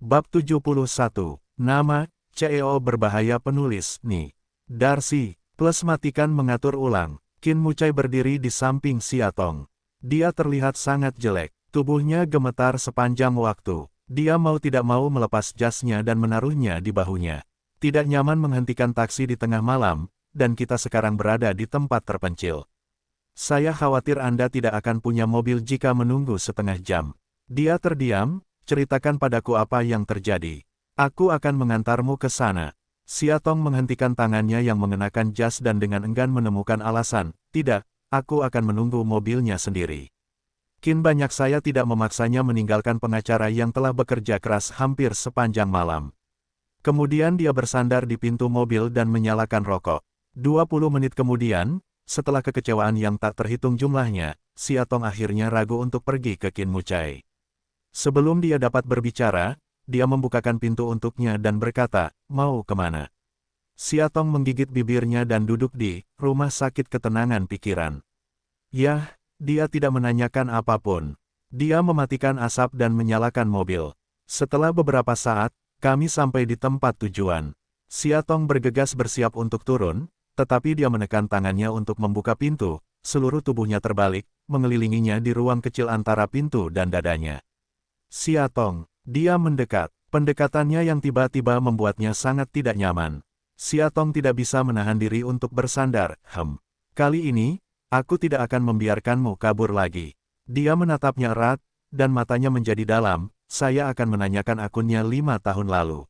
Bab 71. Nama, CEO berbahaya penulis, Ni. Darcy, plus matikan mengatur ulang. Qin Mucai berdiri di samping Xiatong. Dia terlihat sangat jelek. Tubuhnya gemetar sepanjang waktu. Dia mau tidak mau melepas jasnya dan menaruhnya di bahunya. Tidak nyaman menghentikan taksi di tengah malam, dan kita sekarang berada di tempat terpencil. Saya khawatir Anda tidak akan punya mobil jika menunggu setengah jam. Dia terdiam. Ceritakan padaku apa yang terjadi. Aku akan mengantarmu ke sana. Xiatong menghentikan tangannya yang mengenakan jas dan dengan enggan menemukan alasan. Tidak, aku akan menunggu mobilnya sendiri. Qin banyak saya tidak memaksanya meninggalkan pengacara yang telah bekerja keras hampir sepanjang malam. Kemudian dia bersandar di pintu mobil dan menyalakan rokok. 20 menit kemudian, setelah kekecewaan yang tak terhitung jumlahnya, Xiatong akhirnya ragu untuk pergi ke Qin Mucai. Sebelum dia dapat berbicara, dia membukakan pintu untuknya dan berkata, "Mau kemana?" Xiatong menggigit bibirnya dan duduk di rumah sakit ketenangan pikiran. Yah, dia tidak menanyakan apapun. Dia mematikan asap dan menyalakan mobil. Setelah beberapa saat, kami sampai di tempat tujuan. Xiatong bergegas bersiap untuk turun, tetapi dia menekan tangannya untuk membuka pintu, seluruh tubuhnya terbalik, mengelilinginya di ruang kecil antara pintu dan dadanya. Xiatong, dia mendekat. Pendekatannya yang tiba-tiba membuatnya sangat tidak nyaman. Xiatong tidak bisa menahan diri untuk bersandar. Kali ini, aku tidak akan membiarkanmu kabur lagi. Dia menatapnya erat, dan matanya menjadi dalam. Saya akan menanyakan akunnya 5 tahun lalu.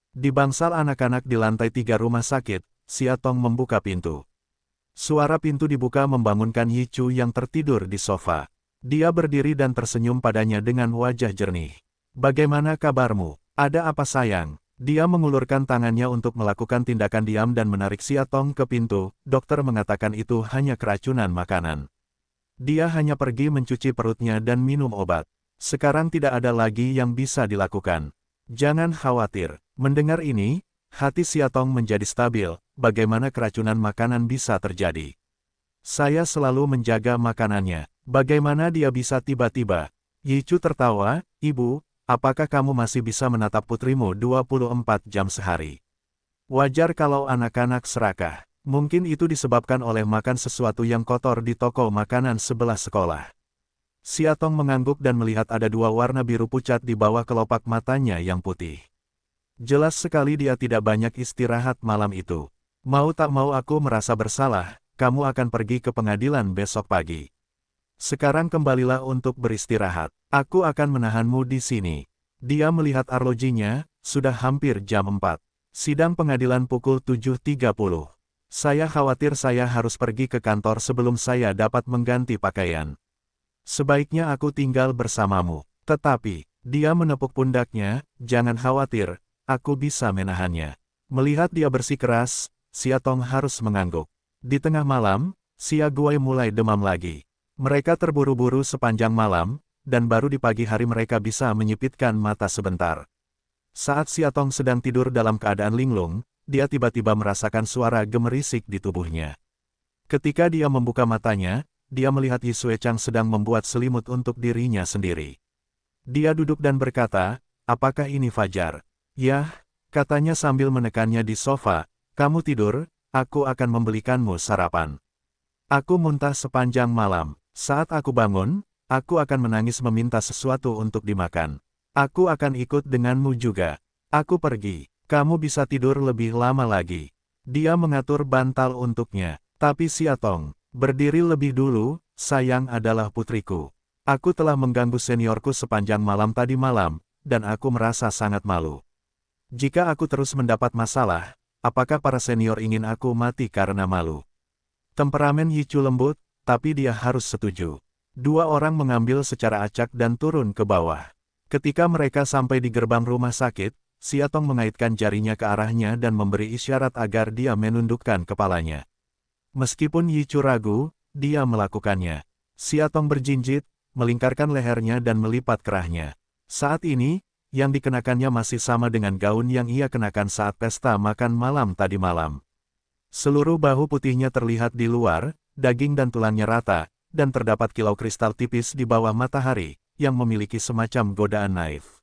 Di bangsal anak-anak di lantai 3 rumah sakit, Xiatong membuka pintu. Suara pintu dibuka membangunkan Yi Chu yang tertidur di sofa. Dia berdiri dan tersenyum padanya dengan wajah jernih. "Bagaimana kabarmu? Ada apa sayang?" Dia mengulurkan tangannya untuk melakukan tindakan diam dan menarik Xiatong ke pintu. Dokter mengatakan itu hanya keracunan makanan. Dia hanya pergi mencuci perutnya dan minum obat. Sekarang tidak ada lagi yang bisa dilakukan. Jangan khawatir. Mendengar ini, hati Xiatong menjadi stabil. Bagaimana keracunan makanan bisa terjadi? Saya selalu menjaga makanannya. Bagaimana dia bisa tiba-tiba? Yi Chu tertawa, "Ibu, apakah kamu masih bisa menatap putrimu 24 jam sehari? Wajar kalau anak-anak serakah. Mungkin itu disebabkan oleh makan sesuatu yang kotor di toko makanan sebelah sekolah." Xiatong mengangguk dan melihat ada 2 warna biru pucat di bawah kelopak matanya yang putih. Jelas sekali dia tidak banyak istirahat malam itu. "Mau tak mau aku merasa bersalah, kamu akan pergi ke pengadilan besok pagi. Sekarang kembalilah untuk beristirahat. Aku akan menahanmu di sini." Dia melihat arlojinya, sudah hampir jam 4. Sidang pengadilan pukul 7.30. Saya khawatir saya harus pergi ke kantor sebelum saya dapat mengganti pakaian. Sebaiknya aku tinggal bersamamu. Tetapi, dia menepuk pundaknya, "Jangan khawatir, aku bisa menahannya." Melihat dia bersikeras, Xiatong harus mengangguk. Di tengah malam, Xia Guai mulai demam lagi. Mereka terburu-buru sepanjang malam, dan baru di pagi hari mereka bisa menyipitkan mata sebentar. Saat Xiatong sedang tidur dalam keadaan linglung, dia tiba-tiba merasakan suara gemerisik di tubuhnya. Ketika dia membuka matanya, dia melihat Yi Xuechang sedang membuat selimut untuk dirinya sendiri. Dia duduk dan berkata, "Apakah ini fajar?" "Yah," katanya sambil menekannya di sofa, "kamu tidur, aku akan membelikanmu sarapan. Aku muntah sepanjang malam. Saat aku bangun, aku akan menangis meminta sesuatu untuk dimakan. Aku akan ikut denganmu juga. Aku pergi. Kamu bisa tidur lebih lama lagi." Dia mengatur bantal untuknya. Tapi Xiatong, "Berdiri lebih dulu, sayang adalah putriku. Aku telah mengganggu seniorku sepanjang malam tadi malam, dan aku merasa sangat malu. Jika aku terus mendapat masalah, apakah para senior ingin aku mati karena malu?" Temperamen Yi Chu lembut, tapi dia harus setuju. 2 orang mengambil secara acak dan turun ke bawah. Ketika mereka sampai di gerbang rumah sakit, Xiatong mengaitkan jarinya ke arahnya dan memberi isyarat agar dia menundukkan kepalanya. Meskipun Yi Chu ragu, dia melakukannya. Xiatong berjinjit, melingkarkan lehernya dan melipat kerahnya. Saat ini, yang dikenakannya masih sama dengan gaun yang ia kenakan saat pesta makan malam tadi malam. Seluruh bahu putihnya terlihat di luar, daging dan tulangnya rata, dan terdapat kilau kristal tipis di bawah matahari, yang memiliki semacam godaan naif.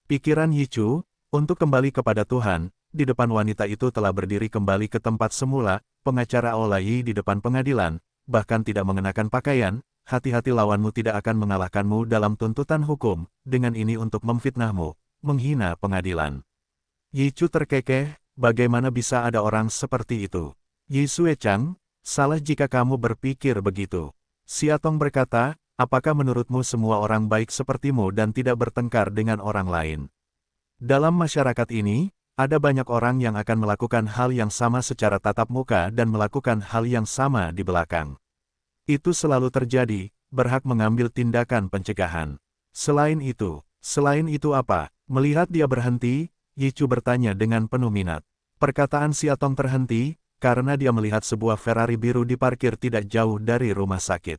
Pikiran Yichu, untuk kembali kepada Tuhan, di depan wanita itu telah berdiri kembali ke tempat semula, pengacara Olayi di depan pengadilan, bahkan tidak mengenakan pakaian, hati-hati lawanmu tidak akan mengalahkanmu dalam tuntutan hukum, dengan ini untuk memfitnahmu, menghina pengadilan. Yichu terkekeh, bagaimana bisa ada orang seperti itu? Yi Suechang, salah jika kamu berpikir begitu. Xiatong berkata, apakah menurutmu semua orang baik sepertimu dan tidak bertengkar dengan orang lain? Dalam masyarakat ini, ada banyak orang yang akan melakukan hal yang sama secara tatap muka dan melakukan hal yang sama di belakang. Itu selalu terjadi, berhak mengambil tindakan pencegahan. Selain itu apa? Melihat dia berhenti, Yichu bertanya dengan penuh minat. Perkataan Xiatong terhenti, karena dia melihat sebuah Ferrari biru diparkir tidak jauh dari rumah sakit.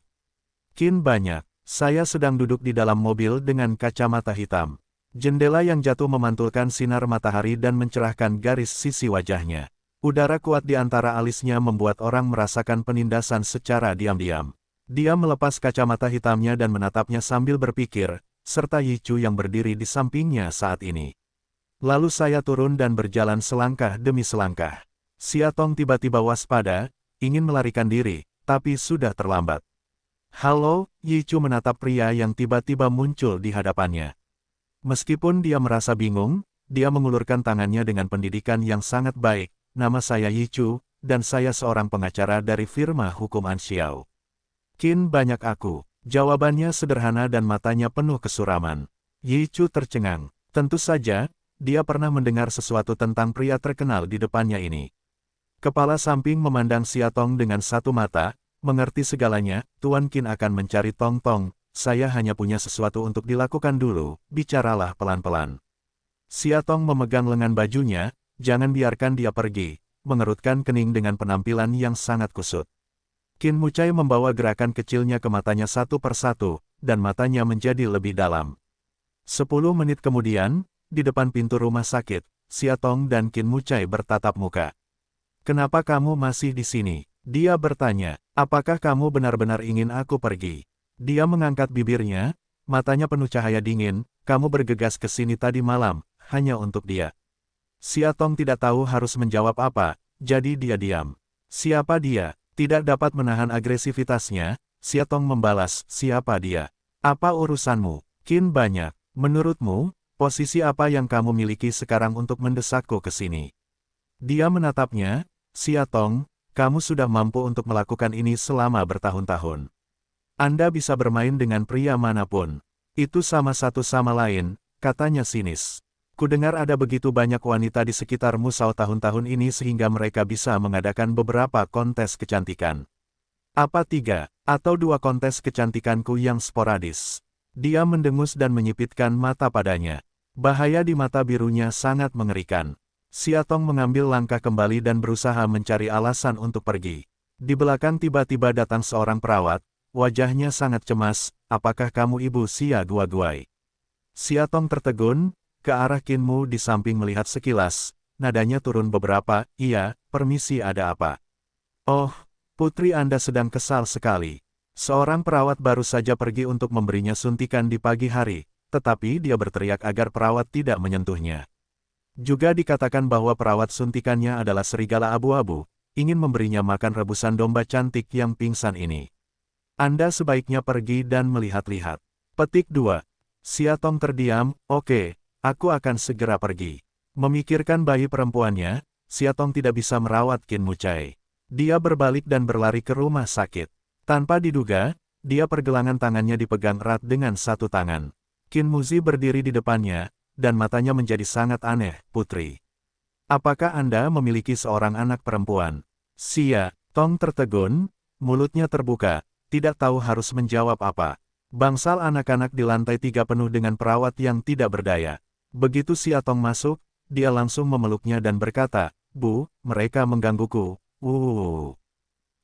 Kin banyak, saya sedang duduk di dalam mobil dengan kacamata hitam. Jendela yang jatuh memantulkan sinar matahari dan mencerahkan garis sisi wajahnya. Udara kuat di antara alisnya membuat orang merasakan penindasan secara diam-diam. Dia melepas kacamata hitamnya dan menatapnya sambil berpikir, serta Yichu yang berdiri di sampingnya saat ini. Lalu saya turun dan berjalan selangkah demi selangkah. Xiatong tiba-tiba waspada, ingin melarikan diri, tapi sudah terlambat. Halo, Yichu menatap pria yang tiba-tiba muncul di hadapannya. Meskipun dia merasa bingung, dia mengulurkan tangannya dengan pendidikan yang sangat baik. Nama saya Yichu, dan saya seorang pengacara dari firma hukum Anxiao. Kin banyak aku. Jawabannya sederhana dan matanya penuh kesuraman. Yichu tercengang. Tentu saja, dia pernah mendengar sesuatu tentang pria terkenal di depannya ini. Kepala samping memandang Xiatong dengan satu mata, mengerti segalanya, Tuan Qin akan mencari Tong Tong, saya hanya punya sesuatu untuk dilakukan dulu, bicaralah pelan-pelan. Xiatong memegang lengan bajunya, jangan biarkan dia pergi, mengerutkan kening dengan penampilan yang sangat kusut. Qin Mucai membawa gerakan kecilnya ke matanya satu persatu, dan matanya menjadi lebih dalam. 10 menit kemudian, di depan pintu rumah sakit, Xiatong dan Qin Mucai bertatap muka. Kenapa kamu masih di sini? Dia bertanya, apakah kamu benar-benar ingin aku pergi? Dia mengangkat bibirnya, matanya penuh cahaya dingin, kamu bergegas ke sini tadi malam, hanya untuk dia. Xiatong tidak tahu harus menjawab apa, jadi dia diam. Siapa dia? Tidak dapat menahan agresivitasnya, Xiatong membalas, siapa dia? Apa urusanmu? Qin banyak. Menurutmu, posisi apa yang kamu miliki sekarang untuk mendesakku ke sini? Dia menatapnya, Xiatong, kamu sudah mampu untuk melakukan ini selama bertahun-tahun. Anda bisa bermain dengan pria manapun. Itu sama satu sama lain, katanya sinis. Kudengar ada begitu banyak wanita di sekitarmu tahun-tahun ini sehingga mereka bisa mengadakan beberapa kontes kecantikan. Apa 3 atau 2 kontes kecantikanku yang sporadis? Dia mendengus dan menyipitkan mata padanya. Bahaya di mata birunya sangat mengerikan. Xiatong mengambil langkah kembali dan berusaha mencari alasan untuk pergi. Di belakang tiba-tiba datang seorang perawat, wajahnya sangat cemas, apakah kamu ibu Xia Guoguai? Xiatong tertegun, ke arah Qinmu di samping melihat sekilas, nadanya turun beberapa, iya, permisi ada apa? Oh, putri Anda sedang kesal sekali. Seorang perawat baru saja pergi untuk memberinya suntikan di pagi hari, tetapi dia berteriak agar perawat tidak menyentuhnya. Juga dikatakan bahwa perawat suntikannya adalah serigala abu-abu, ingin memberinya makan rebusan domba cantik yang pingsan ini. Anda sebaiknya pergi dan melihat-lihat. Petik 2. Xiatong terdiam, oke, aku akan segera pergi. Memikirkan bayi perempuannya, Xiatong tidak bisa merawat Qin Mucai. Dia berbalik dan berlari ke rumah sakit. Tanpa diduga, dia pergelangan tangannya dipegang erat dengan satu tangan. Qin Muzi berdiri di depannya, dan matanya menjadi sangat aneh, putri. Apakah Anda memiliki seorang anak perempuan? Xiatong tertegun, mulutnya terbuka, tidak tahu harus menjawab apa. Bangsal anak-anak di lantai 3 penuh dengan perawat yang tidak berdaya. Begitu Xiatong masuk, dia langsung memeluknya dan berkata, Bu, mereka menggangguku.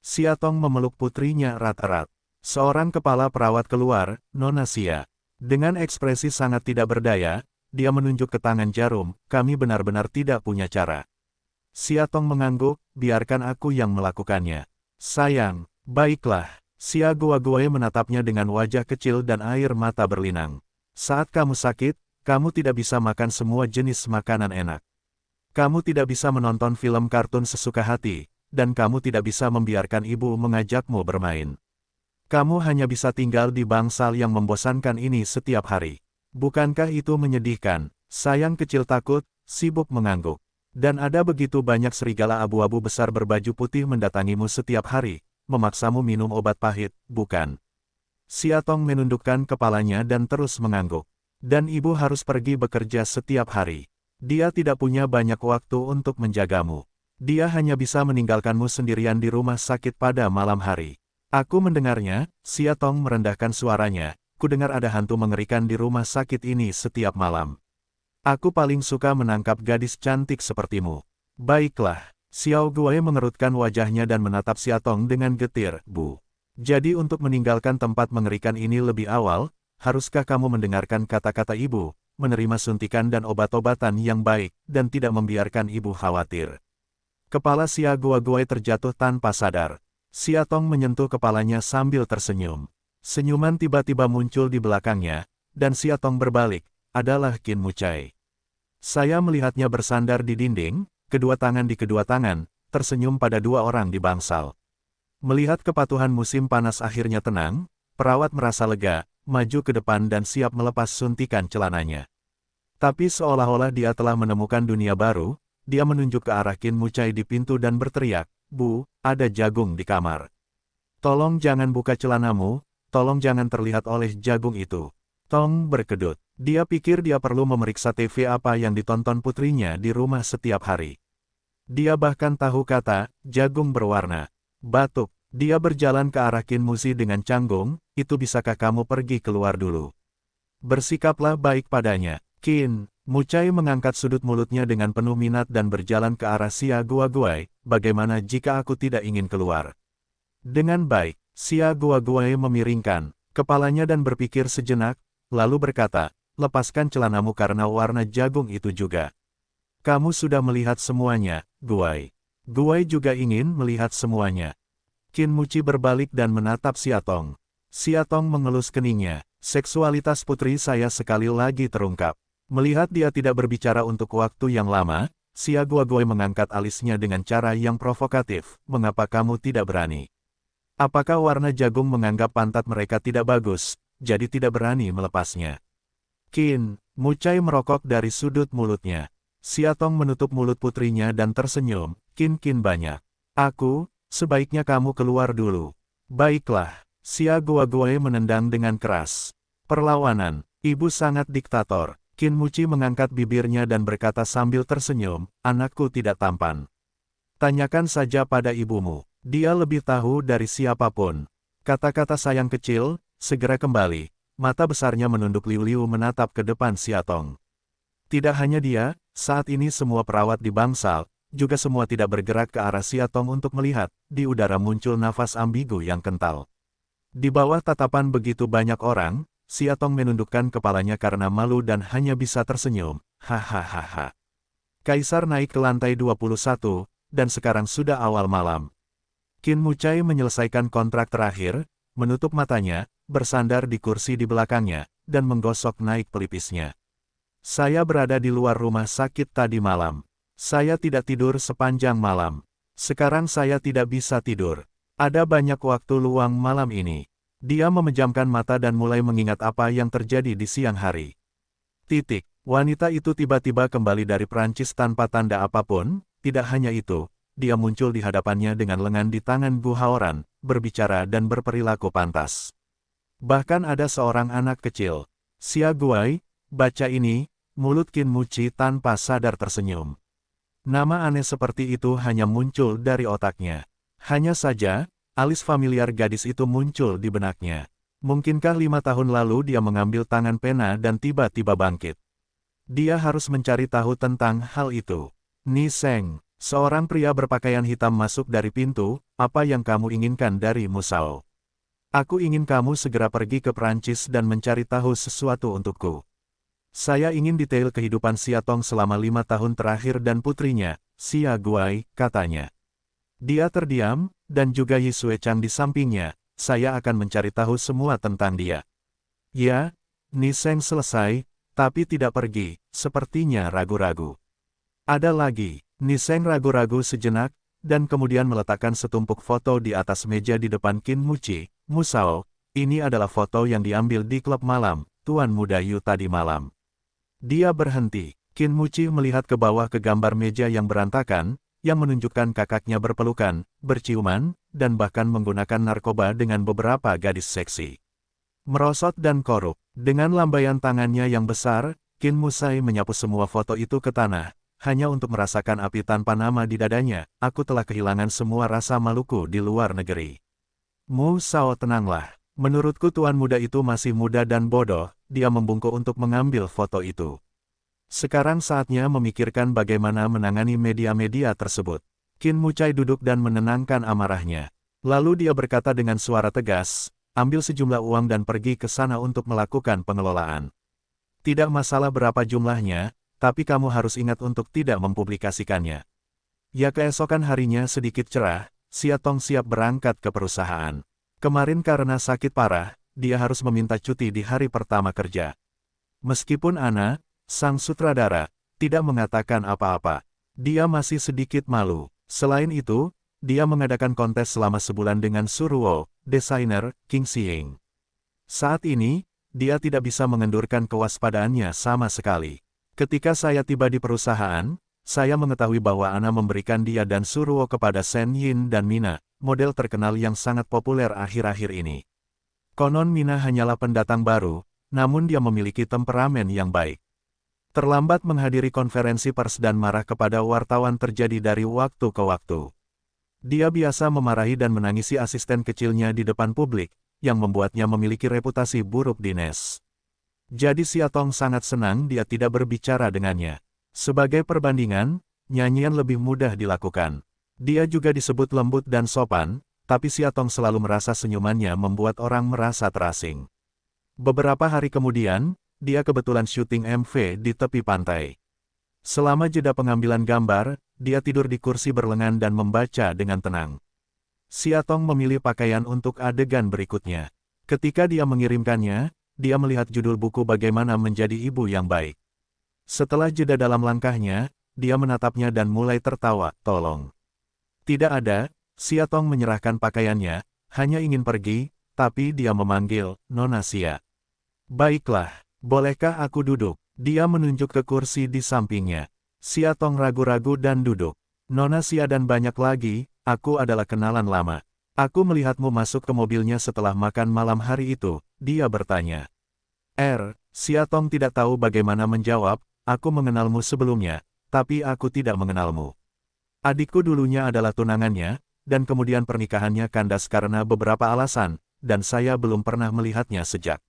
Xiatong memeluk putrinya erat-erat. Seorang kepala perawat keluar, Nona Xia. Dengan ekspresi sangat tidak berdaya, dia menunjuk ke tangan jarum, kami benar-benar tidak punya cara. Xiatong mengangguk, biarkan aku yang melakukannya. Sayang, baiklah. Xia Guoguai menatapnya dengan wajah kecil dan air mata berlinang. Saat kamu sakit, Kamu tidak bisa makan semua jenis makanan enak. Kamu tidak bisa menonton film kartun sesuka hati, dan kamu tidak bisa membiarkan ibu mengajakmu bermain. Kamu hanya bisa tinggal di bangsal yang membosankan ini setiap hari. Bukankah itu menyedihkan? Sayang kecil takut, sibuk mengangguk. Dan ada begitu banyak serigala abu-abu besar berbaju putih mendatangimu setiap hari, memaksamu minum obat pahit, bukan? Siatong menundukkan kepalanya dan terus mengangguk. Dan ibu harus pergi bekerja setiap hari. Dia tidak punya banyak waktu untuk menjagamu. Dia hanya bisa meninggalkanmu sendirian di rumah sakit pada malam hari. Aku mendengarnya, Siatong merendahkan suaranya, kudengar ada hantu mengerikan di rumah sakit ini setiap malam. Aku paling suka menangkap gadis cantik sepertimu. Baiklah, Xiao Guai mengerutkan wajahnya dan menatap Siatong dengan getir, Bu. Jadi untuk meninggalkan tempat mengerikan ini lebih awal, haruskah kamu mendengarkan kata-kata ibu, menerima suntikan dan obat-obatan yang baik, dan tidak membiarkan ibu khawatir. Kepala Xiao Guai terjatuh tanpa sadar. Siatong menyentuh kepalanya sambil tersenyum. Senyuman tiba-tiba muncul di belakangnya, dan Siatong berbalik, adalah Qin Mucai. Saya melihatnya bersandar di dinding, kedua tangan di kedua tangan, tersenyum pada dua orang di bangsal. Melihat kepatuhan musim panas akhirnya tenang, perawat merasa lega, maju ke depan dan siap melepas suntikan celananya. Tapi seolah-olah dia telah menemukan dunia baru, dia menunjuk ke arah Qin Mucai di pintu dan berteriak, Bu, ada jagung di kamar. Tolong jangan buka celanamu, tolong jangan terlihat oleh jagung itu. Tong berkedut. Dia pikir dia perlu memeriksa TV apa yang ditonton putrinya di rumah setiap hari. Dia bahkan tahu kata, jagung berwarna. Batuk. Dia berjalan ke arah Qin Muci dengan canggung, itu bisakah kamu pergi keluar dulu? Bersikaplah baik padanya. Qin Mucai mengangkat sudut mulutnya dengan penuh minat dan berjalan ke arah Xiao Guai, bagaimana jika aku tidak ingin keluar? Dengan baik, Xiao Guai memiringkan kepalanya dan berpikir sejenak, lalu berkata, lepaskan celanamu karena warna jagung itu juga. Kamu sudah melihat semuanya, Guai. Guai juga ingin melihat semuanya. Qin Muci berbalik dan menatap Siatong. Siatong mengelus keningnya, seksualitas putri saya sekali lagi terungkap. Melihat dia tidak berbicara untuk waktu yang lama, Xiao Guai mengangkat alisnya dengan cara yang provokatif, mengapa kamu tidak berani? Apakah warna jagung menganggap pantat mereka tidak bagus, jadi tidak berani melepasnya? Qin Mucai merokok dari sudut mulutnya. Siatong menutup mulut putrinya dan tersenyum, Qin banyak. Aku, sebaiknya kamu keluar dulu. Baiklah, Xiao Guai menendang dengan keras. Perlawanan, ibu sangat diktator. Qin Muci mengangkat bibirnya dan berkata sambil tersenyum, anakku tidak tampan. Tanyakan saja pada ibumu, dia lebih tahu dari siapapun. Kata-kata sayang kecil, segera kembali. Mata besarnya menunduk liu-liu menatap ke depan Siatong. Tidak hanya dia, saat ini semua perawat di bangsal, juga semua tidak bergerak ke arah Siatong untuk melihat, di udara muncul nafas ambigu yang kental. Di bawah tatapan begitu banyak orang, Siatong menundukkan kepalanya karena malu dan hanya bisa tersenyum, hahaha. Kaisar naik ke lantai 21, dan sekarang sudah awal malam. Qin Mucai menyelesaikan kontrak terakhir, menutup matanya, bersandar di kursi di belakangnya, dan menggosok naik pelipisnya. Saya berada di luar rumah sakit tadi malam. Saya tidak tidur sepanjang malam. Sekarang saya tidak bisa tidur. Ada banyak waktu luang malam ini. Dia memejamkan mata dan mulai mengingat apa yang terjadi di siang hari. Wanita itu tiba-tiba kembali dari Prancis tanpa tanda apapun, tidak hanya itu, dia muncul di hadapannya dengan lengan di tangan Bu Haoran, berbicara dan berperilaku pantas. Bahkan ada seorang anak kecil. Xiao Guai, baca ini, mulut Qin Muci tanpa sadar tersenyum. Nama aneh seperti itu hanya muncul dari otaknya. Hanya saja, alis familiar gadis itu muncul di benaknya. Mungkinkah 5 tahun lalu dia mengambil tangan pena dan tiba-tiba bangkit? Dia harus mencari tahu tentang hal itu. Ni Seng, seorang pria berpakaian hitam masuk dari pintu, apa yang kamu inginkan dari Musao? Aku ingin kamu segera pergi ke Prancis dan mencari tahu sesuatu untukku. Saya ingin detail kehidupan Siatong selama 5 tahun terakhir dan putrinya, Xiao Guai, katanya. Dia terdiam, dan juga Yi Suechang di sampingnya, saya akan mencari tahu semua tentang dia. Ya, Ni Seng selesai, Tapi tidak pergi, sepertinya ragu-ragu. Ada lagi, Niseng ragu-ragu sejenak, dan kemudian meletakkan setumpuk foto di atas meja di depan Qin Muci. Musao, ini adalah foto yang diambil di klub malam, Tuan Muda Yu tadi malam. Dia berhenti. Qin Muci melihat ke bawah ke gambar meja yang berantakan, yang menunjukkan kakaknya berpelukan, berciuman, dan bahkan menggunakan narkoba dengan beberapa gadis seksi. Merosot dan korup, dengan lambaian tangannya yang besar, Qin Musai menyapu semua foto itu ke tanah, hanya untuk merasakan api tanpa nama di dadanya. Aku telah kehilangan semua rasa maluku di luar negeri. Musao, tenanglah. Menurutku tuan muda itu masih muda dan bodoh, dia membungkuk untuk mengambil foto itu. Sekarang saatnya memikirkan bagaimana menangani media-media tersebut. Qin Mucai duduk dan menenangkan amarahnya. Lalu dia berkata dengan suara tegas, ambil sejumlah uang dan pergi ke sana untuk melakukan pengelolaan. Tidak masalah berapa jumlahnya, tapi kamu harus ingat untuk tidak mempublikasikannya. Ya, keesokan harinya sedikit cerah, Siatong siap berangkat ke perusahaan. Kemarin karena sakit parah, dia harus meminta cuti di hari pertama kerja. Meskipun Ana, sang sutradara, tidak mengatakan apa-apa, dia masih sedikit malu. Selain itu, dia mengadakan kontes selama sebulan dengan Suruo, desainer, King Xing. Saat ini, dia tidak bisa mengendurkan kewaspadaannya sama sekali. Ketika saya tiba di perusahaan, saya mengetahui bahwa Ana memberikan dia dan Suruo kepada Shen Yin dan Mina, model terkenal yang sangat populer akhir-akhir ini. Konon Mina hanyalah pendatang baru, namun dia memiliki temperamen yang baik. Terlambat menghadiri konferensi pers dan marah kepada wartawan terjadi dari waktu ke waktu. Dia biasa memarahi dan menangisi asisten kecilnya di depan publik, yang membuatnya memiliki reputasi buruk di NES. Jadi Siatong sangat senang dia tidak berbicara dengannya. Sebagai perbandingan, nyanyian lebih mudah dilakukan. Dia juga disebut lembut dan sopan, tapi Siatong selalu merasa senyumannya membuat orang merasa terasing. Beberapa hari kemudian, dia kebetulan syuting MV di tepi pantai. Selama jeda pengambilan gambar, dia tidur di kursi berlengan dan membaca dengan tenang. Siatong memilih pakaian untuk adegan berikutnya. Ketika dia mengirimkannya, dia melihat judul buku Bagaimana Menjadi Ibu yang Baik. Setelah jeda dalam langkahnya, dia menatapnya dan mulai tertawa, tolong. Tidak ada, Siatong menyerahkan pakaiannya, hanya ingin pergi, tapi dia memanggil, Nona Sia. Baiklah, bolehkah aku duduk? Dia menunjuk ke kursi di sampingnya. Siatong ragu-ragu dan duduk. Nona Sia dan banyak lagi, aku adalah kenalan lama. Aku melihatmu masuk ke mobilnya setelah makan malam hari itu, dia bertanya. Siatong tidak tahu bagaimana menjawab, aku mengenalmu sebelumnya, tapi aku tidak mengenalmu. Adikku dulunya adalah tunangannya, dan kemudian pernikahannya kandas karena beberapa alasan, dan saya belum pernah melihatnya sejak.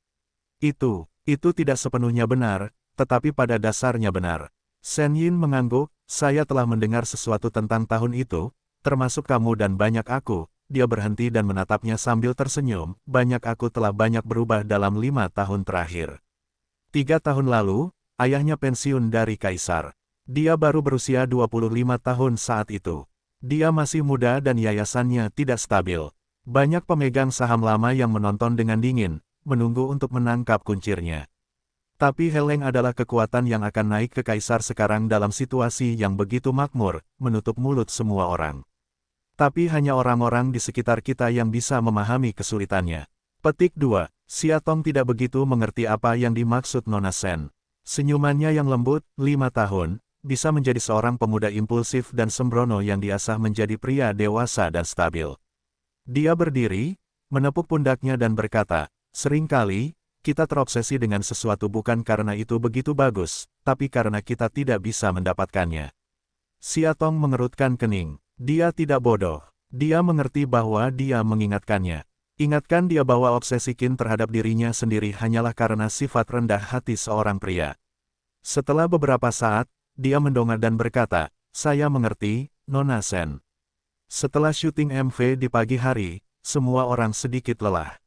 Itu tidak sepenuhnya benar, tetapi pada dasarnya benar. Shen Yin mengangguk, saya telah mendengar sesuatu tentang tahun itu, termasuk kamu dan banyak aku. Dia berhenti dan menatapnya sambil tersenyum, banyak aku telah banyak berubah dalam 5 tahun terakhir. 3 tahun lalu, ayahnya pensiun dari kaisar. Dia baru berusia 25 tahun saat itu. Dia masih muda dan yayasannya tidak stabil. Banyak pemegang saham lama yang menonton dengan dingin, menunggu untuk menangkap kuncirnya. Tapi Heleng adalah kekuatan yang akan naik ke kaisar sekarang dalam situasi yang begitu makmur, menutup mulut semua orang. Tapi hanya orang-orang di sekitar kita yang bisa memahami kesulitannya. Petik 2. Siatong tidak begitu mengerti apa yang dimaksud Nona Shen. Senyumannya yang lembut, 5 tahun, bisa menjadi seorang pemuda impulsif dan sembrono yang diasah menjadi pria dewasa dan stabil. Dia berdiri, menepuk pundaknya dan berkata, seringkali, kita terobsesi dengan sesuatu bukan karena itu begitu bagus, tapi karena kita tidak bisa mendapatkannya. Siatong mengerutkan kening. Dia tidak bodoh. Dia mengerti bahwa dia mengingatkannya. Ingatkan dia bahwa obsesi Qin terhadap dirinya sendiri hanyalah karena sifat rendah hati seorang pria. Setelah beberapa saat, dia mendongak dan berkata, saya mengerti, Nona Shen. Setelah syuting MV di pagi hari, semua orang sedikit lelah.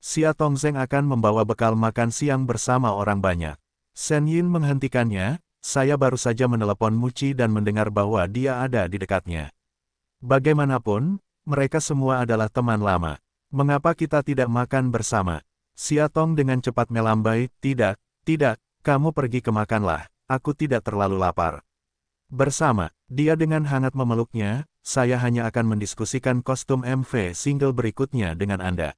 Siatong Zeng akan membawa bekal makan siang bersama orang banyak. Shen Yin menghentikannya, saya baru saja menelepon Muci dan mendengar bahwa dia ada di dekatnya. Bagaimanapun, mereka semua adalah teman lama. Mengapa kita tidak makan bersama? Siatong dengan cepat melambai, tidak, kamu pergi ke makanlah, aku tidak terlalu lapar. Bersama, dia dengan hangat memeluknya, saya hanya akan mendiskusikan kostum MV single berikutnya dengan Anda.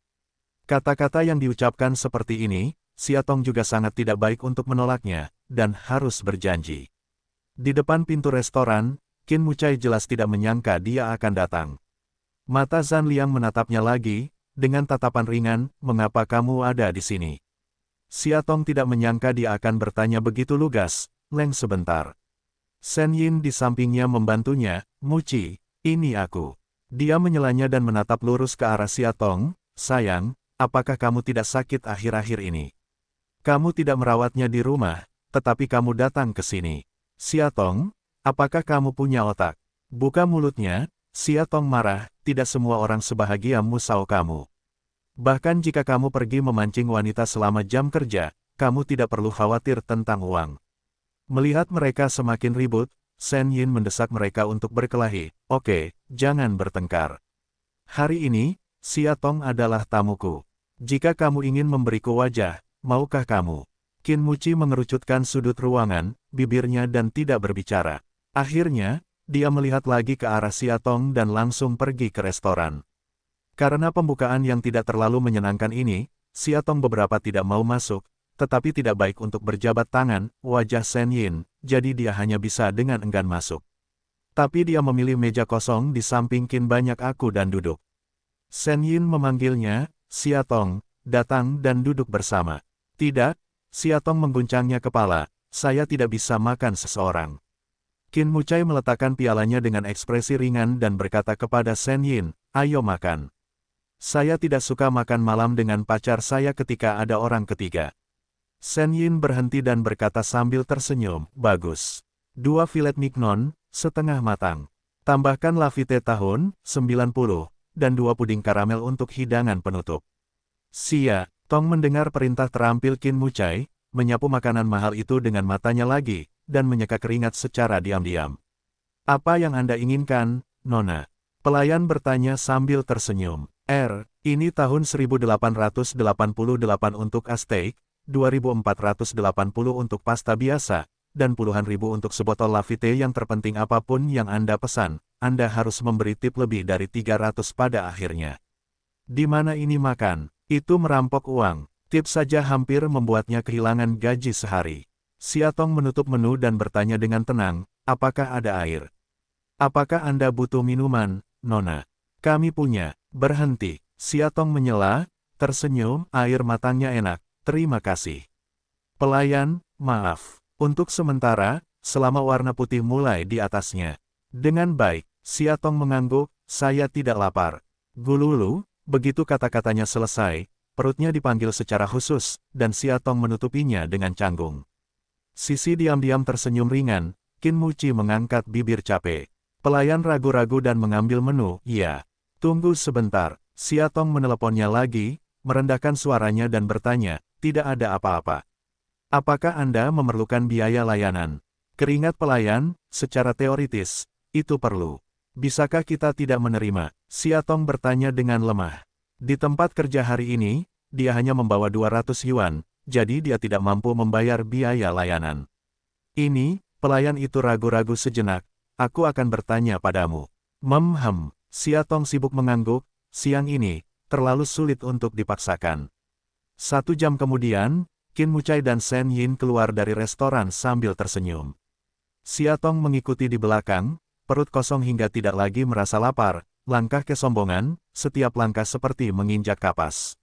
Kata-kata yang diucapkan seperti ini, Siatong juga sangat tidak baik untuk menolaknya, dan harus berjanji. Di depan pintu restoran, Qin Mucai jelas tidak menyangka dia akan datang. Mata Zhan Liang menatapnya lagi, dengan tatapan ringan, mengapa kamu ada di sini? Siatong tidak menyangka dia akan bertanya begitu lugas, leng sebentar. Shen Yin di sampingnya membantunya, Muci, ini aku. Dia menyelanya dan menatap lurus ke arah Siatong, sayang, apakah kamu tidak sakit akhir-akhir ini? Kamu tidak merawatnya di rumah, tetapi kamu datang ke sini. Siatong, apakah kamu punya otak? Buka mulutnya, Siatong marah, tidak semua orang sebahagia Musao kamu. Bahkan jika kamu pergi memancing wanita selama jam kerja, kamu tidak perlu khawatir tentang uang. Melihat mereka semakin ribut, Shen Yin mendesak mereka untuk berkelahi. Oke, jangan bertengkar. Hari ini, Siatong adalah tamuku. Jika kamu ingin memberiku wajah, maukah kamu? Qin Muci mengerucutkan sudut ruangan, bibirnya dan tidak berbicara. Akhirnya, dia melihat lagi ke arah Siatong dan langsung pergi ke restoran. Karena pembukaan yang tidak terlalu menyenangkan ini, Siatong beberapa tidak mau masuk, tetapi tidak baik untuk berjabat tangan, wajah Shen Yin, jadi dia hanya bisa dengan enggan masuk. Tapi dia memilih meja kosong di samping Qin banyak aku dan duduk. Shen Yin memanggilnya, Siatong, datang dan duduk bersama. Tidak, Siatong mengguncangnya kepala, saya tidak bisa makan seseorang. Qin Mucai meletakkan pialanya dengan ekspresi ringan dan berkata kepada Shen Yin, ayo makan. Saya tidak suka makan malam dengan pacar saya ketika ada orang ketiga. Shen Yin berhenti dan berkata sambil tersenyum, bagus. 2 filet mignon, setengah matang. Tambahkan lafite tahun, 90, dan 2 puding karamel untuk hidangan penutup. Tong mendengar perintah terampil Qin Mucai, menyapu makanan mahal itu dengan matanya lagi, dan menyeka keringat secara diam-diam. Apa yang Anda inginkan, Nona? Pelayan bertanya sambil tersenyum. Ini tahun 1888 untuk steak, 2480 untuk pasta biasa, dan puluhan ribu untuk sebotol lafite yang terpenting apapun yang Anda pesan, Anda harus memberi tip lebih dari 300 pada akhirnya. Di mana ini makan? Itu merampok uang. Tip saja hampir membuatnya kehilangan gaji sehari. Siatong menutup menu dan bertanya dengan tenang, apakah ada air? Apakah Anda butuh minuman, Nona? Kami punya. Berhenti. Siatong menyela, tersenyum, air matangnya enak, terima kasih. Pelayan, maaf. Untuk sementara, selama warna putih mulai di atasnya. Dengan baik, Siatong mengangguk, saya tidak lapar. Gululu, begitu kata-katanya selesai, perutnya dipanggil secara khusus, dan Siatong menutupinya dengan canggung. Sisi diam-diam tersenyum ringan, Qin Muci mengangkat bibir capek. Pelayan ragu-ragu dan mengambil menu, iya. Tunggu sebentar, Siatong meneleponnya lagi, merendahkan suaranya dan bertanya, tidak ada apa-apa. Apakah Anda memerlukan biaya layanan? Keringat pelayan, secara teoritis, itu perlu. Bisakah kita tidak menerima? Siatong bertanya dengan lemah. Di tempat kerja hari ini, dia hanya membawa 200 yuan, jadi dia tidak mampu membayar biaya layanan. Ini, pelayan itu ragu-ragu sejenak, aku akan bertanya padamu. Siatong sibuk mengangguk, siang ini, terlalu sulit untuk dipaksakan. 1 jam kemudian, Qin Mucai dan Shen Yin keluar dari restoran sambil tersenyum. Siatong mengikuti di belakang, perut kosong hingga tidak lagi merasa lapar, langkah kesombongan, setiap langkah seperti menginjak kapas.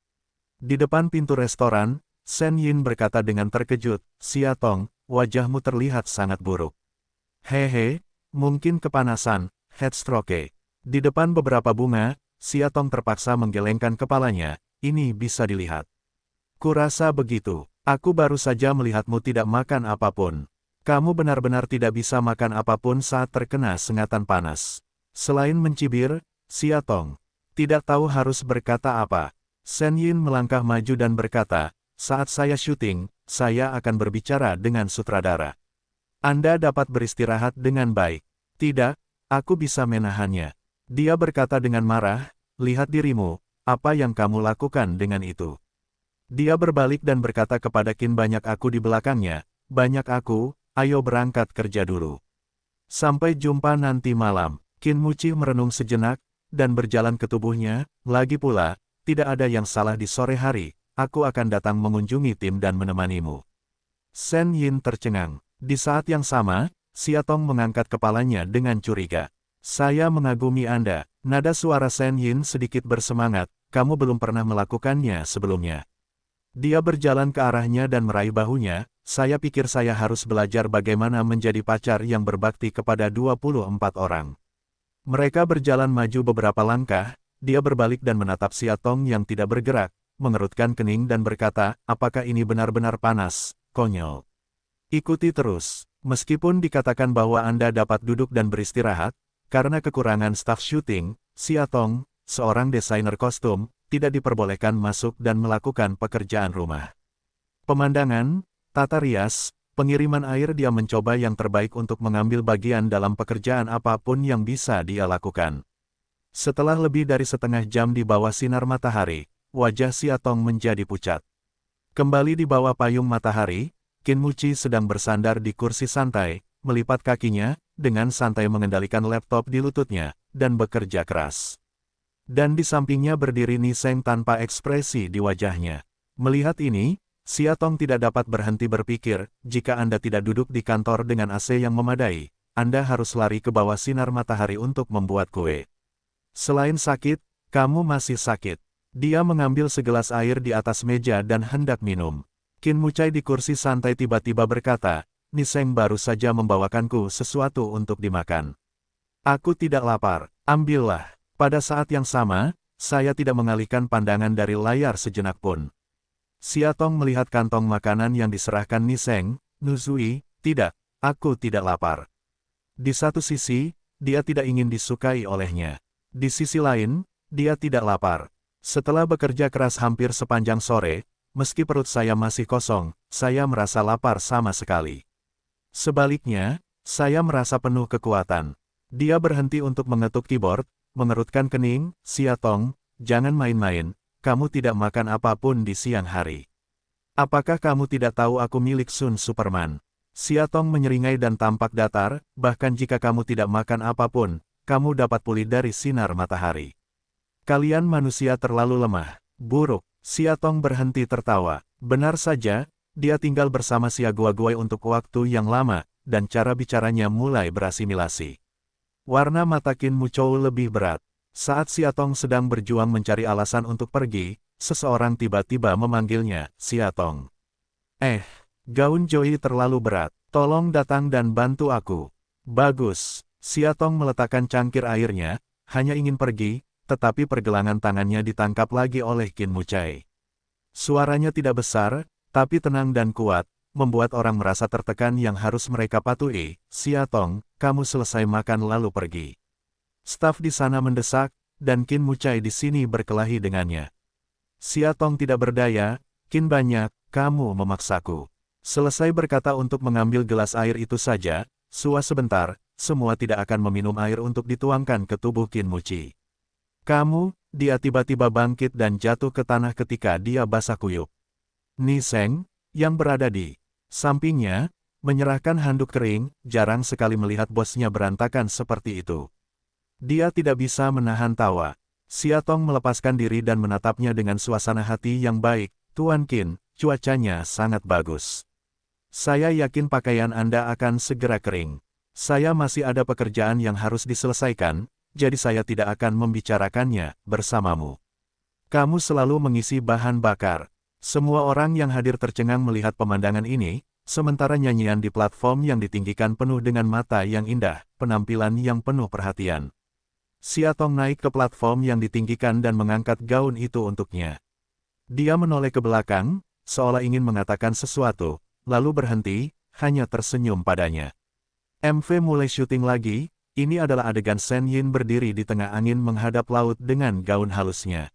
Di depan pintu restoran, Shen Yin berkata dengan terkejut, Siatong, wajahmu terlihat sangat buruk. Hehe, mungkin kepanasan, heatstroke. Di depan beberapa bunga, Siatong terpaksa menggelengkan kepalanya, ini bisa dilihat. Kurasa begitu, aku baru saja melihatmu tidak makan apapun. Kamu benar-benar tidak bisa makan apapun saat terkena sengatan panas. Selain mencibir, Siatong tidak tahu harus berkata apa. Shen Yin melangkah maju dan berkata, saat saya syuting, saya akan berbicara dengan sutradara. Anda dapat beristirahat dengan baik. Tidak, aku bisa menahannya. Dia berkata dengan marah, lihat dirimu, apa yang kamu lakukan dengan itu. Dia berbalik dan berkata kepada Qin banyak aku di belakangnya, banyak aku, ayo berangkat kerja dulu. Sampai jumpa nanti malam. Qin Muci merenung sejenak, dan berjalan ke tubuhnya, lagi pula, tidak ada yang salah di sore hari, aku akan datang mengunjungi tim dan menemanimu. Shen Yin tercengang. Di saat yang sama, Xiatong mengangkat kepalanya dengan curiga. Saya mengagumi Anda. Nada suara Shen Yin sedikit bersemangat, kamu belum pernah melakukannya sebelumnya. Dia berjalan ke arahnya dan meraih bahunya, saya pikir saya harus belajar bagaimana menjadi pacar yang berbakti kepada 24 orang. Mereka berjalan maju beberapa langkah, dia berbalik dan menatap Xiatong yang tidak bergerak, mengerutkan kening dan berkata, apakah ini benar-benar panas, konyol. Ikuti terus, meskipun dikatakan bahwa Anda dapat duduk dan beristirahat, karena kekurangan staf syuting, Xiatong, seorang desainer kostum, tidak diperbolehkan masuk dan melakukan pekerjaan rumah. Pemandangan, tata rias, pengiriman air dia mencoba yang terbaik untuk mengambil bagian dalam pekerjaan apapun yang bisa dia lakukan. Setelah lebih dari setengah jam di bawah sinar matahari, wajah Xiatong menjadi pucat. Kembali di bawah payung matahari, Qin Muci sedang bersandar di kursi santai, melipat kakinya, dengan santai mengendalikan laptop di lututnya, dan bekerja keras. Dan di sampingnya berdiri Ni Sheng tanpa ekspresi di wajahnya. Melihat ini, Xiatong tidak dapat berhenti berpikir, jika Anda tidak duduk di kantor dengan AC yang memadai, Anda harus lari ke bawah sinar matahari untuk membuat kue. Selain sakit, kamu masih sakit. Dia mengambil segelas air di atas meja dan hendak minum. Qin Mucai di kursi santai tiba-tiba berkata, Ni Sheng baru saja membawakanku sesuatu untuk dimakan. Aku tidak lapar, ambillah. Pada saat yang sama, saya tidak mengalihkan pandangan dari layar sejenak pun. Xiatong melihat kantong makanan yang diserahkan Ni Sheng, Nuzui, tidak, aku tidak lapar. Di satu sisi, dia tidak ingin disukai olehnya. Di sisi lain, dia tidak lapar. Setelah bekerja keras hampir sepanjang sore, meski perut saya masih kosong, saya merasa lapar sama sekali. Sebaliknya, saya merasa penuh kekuatan. Dia berhenti untuk mengetuk keyboard, mengerutkan kening, Xiatong, jangan main-main, kamu tidak makan apapun di siang hari. Apakah kamu tidak tahu aku milik Sun Superman? Xiatong menyeringai dan tampak datar, bahkan jika kamu tidak makan apapun, kamu dapat pulih dari sinar matahari. Kalian manusia terlalu lemah, buruk. Xiatong berhenti tertawa. Benar saja, dia tinggal bersama Xiaoguai untuk waktu yang lama, dan cara bicaranya mulai berasimilasi. Warna mata Qin Mucou lebih berat. Saat Xiatong sedang berjuang mencari alasan untuk pergi, seseorang tiba-tiba memanggilnya, Xiatong. Gaun Joey terlalu berat. Tolong datang dan bantu aku. Bagus. Xiatong meletakkan cangkir airnya, hanya ingin pergi, tetapi pergelangan tangannya ditangkap lagi oleh Qin Mucai. Suaranya tidak besar, tapi tenang dan kuat, membuat orang merasa tertekan yang harus mereka patuhi. Xiatong, kamu selesai makan lalu pergi. Staf di sana mendesak, dan Qin Mucai di sini berkelahi dengannya. Xiatong tidak berdaya, Qin banyak, kamu memaksaku. Selesai berkata untuk mengambil gelas air itu saja, sua sebentar, semua tidak akan meminum air untuk dituangkan ke tubuh Qin Muci. Kamu, dia tiba-tiba bangkit dan jatuh ke tanah ketika dia basah kuyup. Ni Sheng, yang berada di sampingnya, menyerahkan handuk kering, jarang sekali melihat bosnya berantakan seperti itu. Dia tidak bisa menahan tawa. Xiatong melepaskan diri dan menatapnya dengan suasana hati yang baik. Tuan Qin, cuacanya sangat bagus. Saya yakin pakaian Anda akan segera kering. Saya masih ada pekerjaan yang harus diselesaikan, jadi saya tidak akan membicarakannya bersamamu. Kamu selalu mengisi bahan bakar. Semua orang yang hadir tercengang melihat pemandangan ini, sementara nyanyian di platform yang ditinggikan penuh dengan mata yang indah, penampilan yang penuh perhatian. Xiatong naik ke platform yang ditinggikan dan mengangkat gaun itu untuknya. Dia menoleh ke belakang, seolah ingin mengatakan sesuatu, lalu berhenti, hanya tersenyum padanya. MV mulai syuting lagi, ini adalah adegan Shen Yin berdiri di tengah angin menghadap laut dengan gaun halusnya.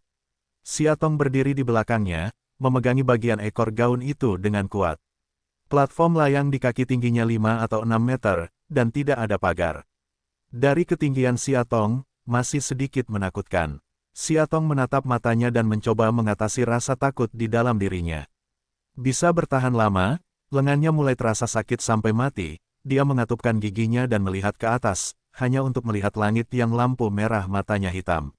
Xiatong berdiri di belakangnya, memegangi bagian ekor gaun itu dengan kuat. Platform layang di kaki tingginya 5 atau 6 meter, dan tidak ada pagar. Dari ketinggian Xiatong, masih sedikit menakutkan. Xiatong menatap matanya dan mencoba mengatasi rasa takut di dalam dirinya. Bisa bertahan lama, Lengannya mulai terasa sakit sampai mati, dia mengatupkan giginya dan melihat ke atas, hanya untuk melihat langit yang lampu merah matanya hitam.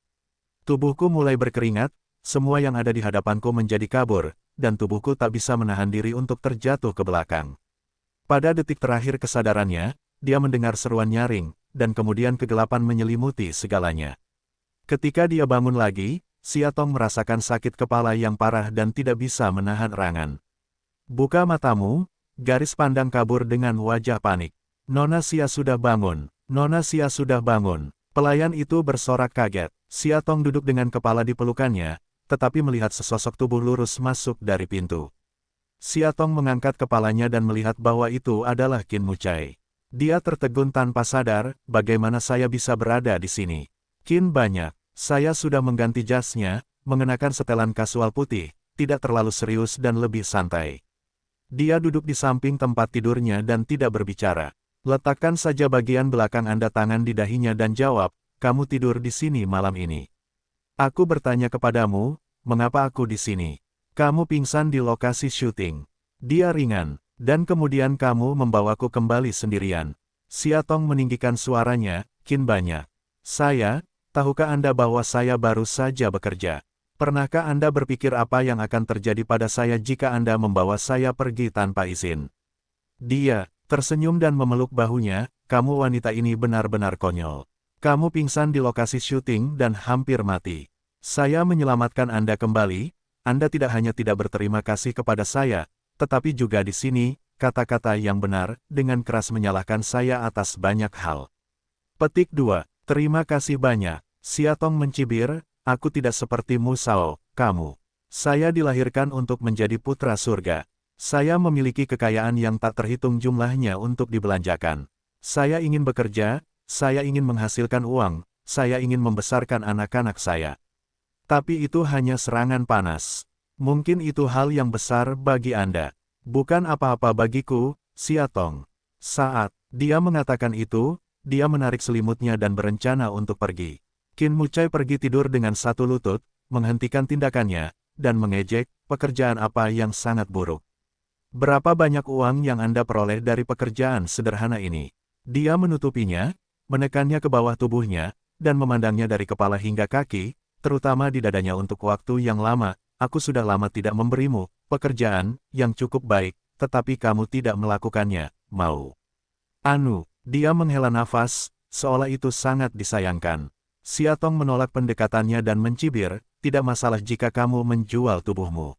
Tubuhku mulai berkeringat, semua yang ada di hadapanku menjadi kabur, dan tubuhku tak bisa menahan diri untuk terjatuh ke belakang. Pada detik terakhir kesadarannya, dia mendengar seruan nyaring, dan kemudian kegelapan menyelimuti segalanya. Ketika dia bangun lagi, Siatong merasakan sakit kepala yang parah dan tidak bisa menahan erangan. Buka matamu, garis pandang kabur dengan wajah panik. Nona Xia sudah bangun, Nona Xia sudah bangun. Pelayan itu bersorak kaget. Siatong duduk dengan kepala di pelukannya, tetapi melihat sesosok tubuh lurus masuk dari pintu. Siatong mengangkat kepalanya dan melihat bahwa itu adalah Qin Mucai. Dia tertegun tanpa sadar, bagaimana saya bisa berada di sini. Qin banyak. Saya sudah mengganti jasnya, mengenakan setelan kasual putih, tidak terlalu serius dan lebih santai. Dia duduk di samping tempat tidurnya dan tidak berbicara. Letakkan saja bagian belakang Anda tangan di dahinya dan jawab, kamu tidur di sini malam ini. Aku bertanya kepadamu, mengapa aku di sini? Kamu pingsan di lokasi syuting. Dia ringan, dan kemudian kamu membawaku kembali sendirian. Siatong meninggikan suaranya, Qin banyak. Tahukah Anda bahwa saya baru saja bekerja? Pernahkah Anda berpikir apa yang akan terjadi pada saya jika Anda membawa saya pergi tanpa izin? Dia tersenyum dan memeluk bahunya, kamu wanita ini benar-benar konyol. Kamu pingsan di lokasi syuting dan hampir mati. Saya menyelamatkan Anda kembali, Anda tidak hanya tidak berterima kasih kepada saya, tetapi juga di sini, kata-kata yang benar, dengan keras menyalahkan saya atas banyak hal. Petik 2. Terima kasih banyak. Siatong mencibir, aku tidak seperti Musao, kamu. Saya dilahirkan untuk menjadi putra surga. Saya memiliki kekayaan yang tak terhitung jumlahnya untuk dibelanjakan. Saya ingin bekerja, saya ingin menghasilkan uang, saya ingin membesarkan anak-anak saya. Tapi itu hanya serangan panas. Mungkin itu hal yang besar bagi Anda. Bukan apa-apa bagiku, Siatong. Saat dia mengatakan itu, dia menarik selimutnya dan berencana untuk pergi. Qin Mucai pergi tidur dengan satu lutut, menghentikan tindakannya, dan mengejek, pekerjaan apa yang sangat buruk. Berapa banyak uang yang Anda peroleh dari pekerjaan sederhana ini? Dia menutupinya, menekannya ke bawah tubuhnya, dan memandangnya dari kepala hingga kaki, terutama di dadanya untuk waktu yang lama. Aku sudah lama tidak memberimu pekerjaan yang cukup baik, tetapi kamu tidak melakukannya, mau? Dia menghela nafas, seolah itu sangat disayangkan. Siatong menolak pendekatannya dan mencibir, tidak masalah jika kamu menjual tubuhmu.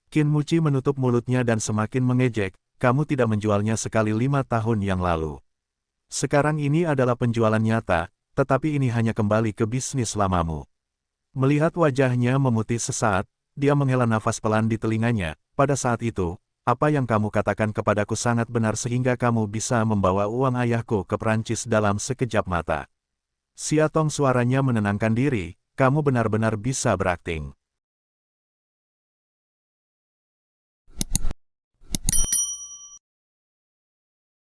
Qin Muci menutup mulutnya dan semakin mengejek, kamu tidak menjualnya sekali 5 tahun yang lalu. Sekarang ini adalah penjualan nyata, tetapi ini hanya kembali ke bisnis lamamu. Melihat wajahnya memutih sesaat, dia menghela nafas pelan di telinganya, pada saat itu, apa yang kamu katakan kepadaku sangat benar sehingga kamu bisa membawa uang ayahku ke Prancis dalam sekejap mata. Siatong suaranya menenangkan diri, kamu benar-benar bisa berakting.